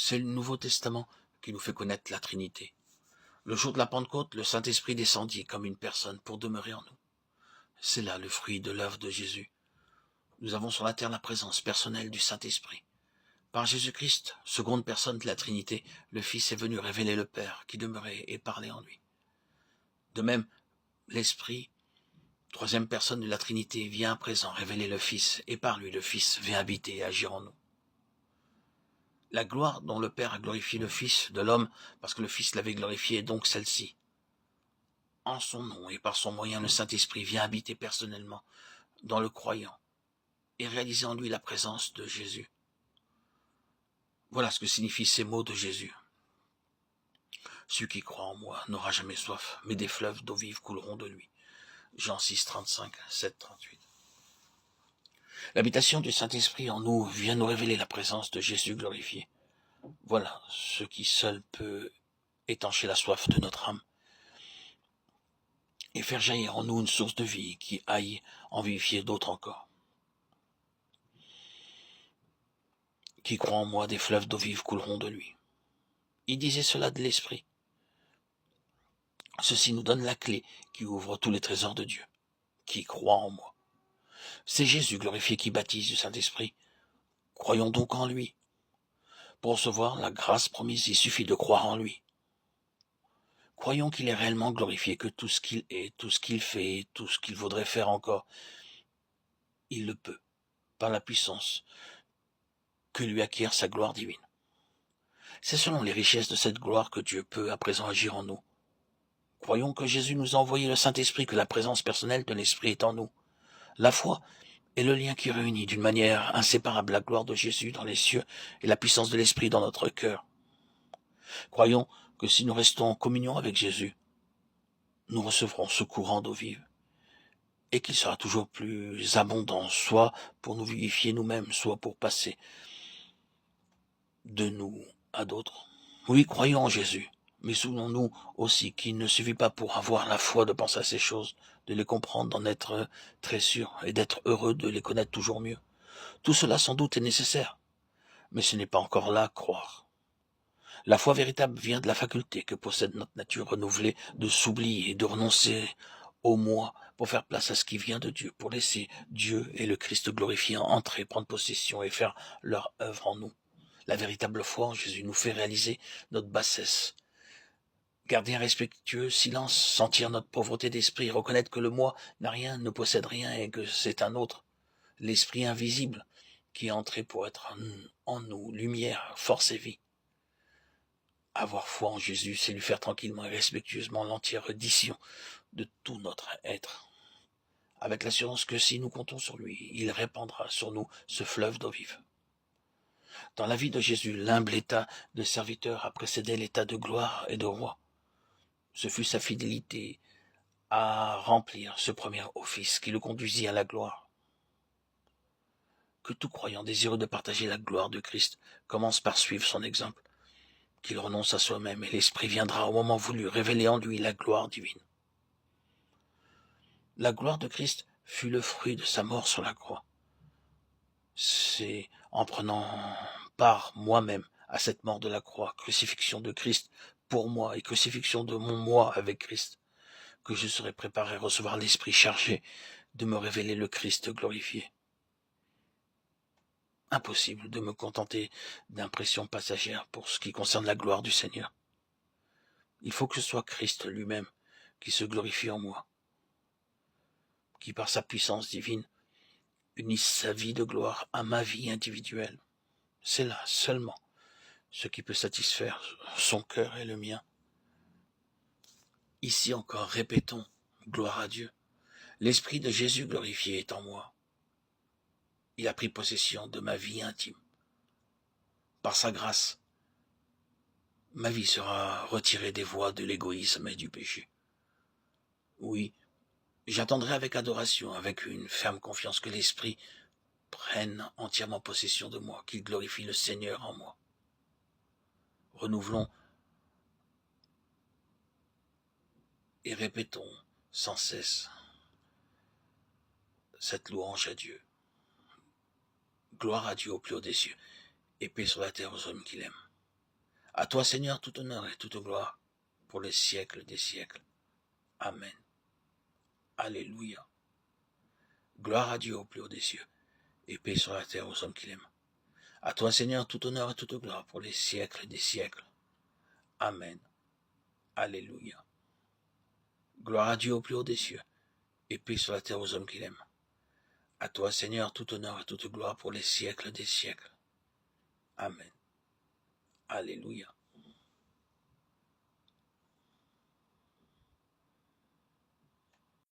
C'est le Nouveau Testament qui nous fait connaître la Trinité. Le jour de la Pentecôte, le Saint-Esprit descendit comme une personne pour demeurer en nous. C'est là le fruit de l'œuvre de Jésus. Nous avons sur la terre la présence personnelle du Saint-Esprit. Par Jésus-Christ, seconde personne de la Trinité, le Fils est venu révéler le Père qui demeurait et parlait en lui. De même, l'Esprit, troisième personne de la Trinité, vient à présent révéler le Fils, et par lui le Fils vient habiter et agir en nous. La gloire dont le Père a glorifié le Fils de l'homme, parce que le Fils l'avait glorifié, est donc celle-ci. En son nom et par son moyen, le Saint-Esprit vient habiter personnellement dans le croyant et réaliser en lui la présence de Jésus. Voilà ce que signifient ces mots de Jésus. Celui qui croit en moi n'aura jamais soif, mais des fleuves d'eau vive couleront de lui. Jean 6, 35, 7, 38. L'habitation du Saint-Esprit en nous vient nous révéler la présence de Jésus glorifié. Voilà ce qui seul peut étancher la soif de notre âme et faire jaillir en nous une source de vie qui aille en vivifier d'autres encore. Qui croit en moi, des fleuves d'eau vive couleront de lui. Il disait cela de l'Esprit. Ceci nous donne la clé qui ouvre tous les trésors de Dieu. Qui croit en moi. C'est Jésus glorifié qui baptise du Saint-Esprit. Croyons donc en lui. Pour recevoir la grâce promise, il suffit de croire en lui. Croyons qu'il est réellement glorifié, que tout ce qu'il est, tout ce qu'il fait, tout ce qu'il voudrait faire encore, il le peut, par la puissance que lui acquiert sa gloire divine. C'est selon les richesses de cette gloire que Dieu peut à présent agir en nous. Croyons que Jésus nous a envoyé le Saint-Esprit, que la présence personnelle de l'Esprit est en nous. La foi est le lien qui réunit d'une manière inséparable la gloire de Jésus dans les cieux et la puissance de l'Esprit dans notre cœur. Croyons que si nous restons en communion avec Jésus, nous recevrons ce courant d'eau vive et qu'il sera toujours plus abondant, soit pour nous vivifier nous-mêmes, soit pour passer de nous à d'autres. Oui, croyons en Jésus, mais souvenons-nous aussi qu'il ne suffit pas pour avoir la foi de penser à ces choses, de les comprendre, d'en être très sûr et d'être heureux de les connaître toujours mieux. Tout cela sans doute est nécessaire, mais ce n'est pas encore là croire. La foi véritable vient de la faculté que possède notre nature renouvelée de s'oublier et de renoncer au moi pour faire place à ce qui vient de Dieu, pour laisser Dieu et le Christ glorifié entrer, prendre possession et faire leur œuvre en nous. La véritable foi en Jésus nous fait réaliser notre bassesse, garder un respectueux silence, sentir notre pauvreté d'esprit, reconnaître que le moi n'a rien, ne possède rien et que c'est un autre, l'esprit invisible qui est entré pour être en nous, lumière, force et vie. Avoir foi en Jésus, c'est lui faire tranquillement et respectueusement l'entière reddition de tout notre être, avec l'assurance que si nous comptons sur lui, il répandra sur nous ce fleuve d'eau vive. Dans la vie de Jésus, l'humble état de serviteur a précédé l'état de gloire et de roi. Ce fut sa fidélité à remplir ce premier office qui le conduisit à la gloire. Que tout croyant désireux de partager la gloire de Christ commence par suivre son exemple, qu'il renonce à soi-même et l'Esprit viendra au moment voulu révéler en lui la gloire divine. La gloire de Christ fut le fruit de sa mort sur la croix. C'est en prenant part moi-même à cette mort de la croix, crucifixion de Christ pour moi et crucifixion de mon moi avec Christ, que je serai préparé à recevoir l'Esprit chargé de me révéler le Christ glorifié. Impossible de me contenter d'impressions passagères pour ce qui concerne la gloire du Seigneur. Il faut que ce soit Christ lui-même qui se glorifie en moi, qui par sa puissance divine unisse sa vie de gloire à ma vie individuelle. C'est là seulement ce qui peut satisfaire son cœur et le mien. Ici encore, répétons, gloire à Dieu. L'Esprit de Jésus glorifié est en moi. Il a pris possession de ma vie intime. Par sa grâce, ma vie sera retirée des voies de l'égoïsme et du péché. Oui, j'attendrai avec adoration, avec une ferme confiance que l'Esprit prenne entièrement possession de moi, qu'il glorifie le Seigneur en moi. Renouvelons et répétons sans cesse cette louange à Dieu. Gloire à Dieu au plus haut des cieux, et paix sur la terre aux hommes qu'il aime. À toi, Seigneur, tout honneur et toute gloire pour les siècles des siècles. Amen. Alléluia. Gloire à Dieu au plus haut des cieux, et paix sur la terre aux hommes qu'il aime. À toi, Seigneur, tout honneur et toute gloire pour les siècles des siècles. Amen. Alléluia. Gloire à Dieu au plus haut des cieux, et paix sur la terre aux hommes qu'il aime. À toi, Seigneur, tout honneur et toute gloire pour les siècles des siècles. Amen. Alléluia.